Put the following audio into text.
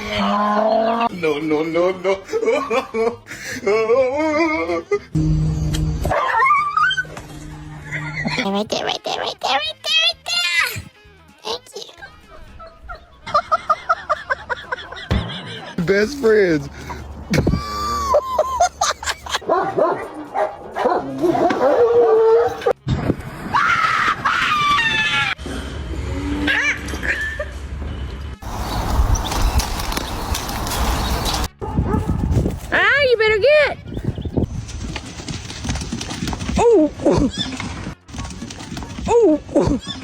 No, no, no, no. Right there, right there, right there, right there, right there. Thank you. Best friends. Ah, you better get. Oh. Oh.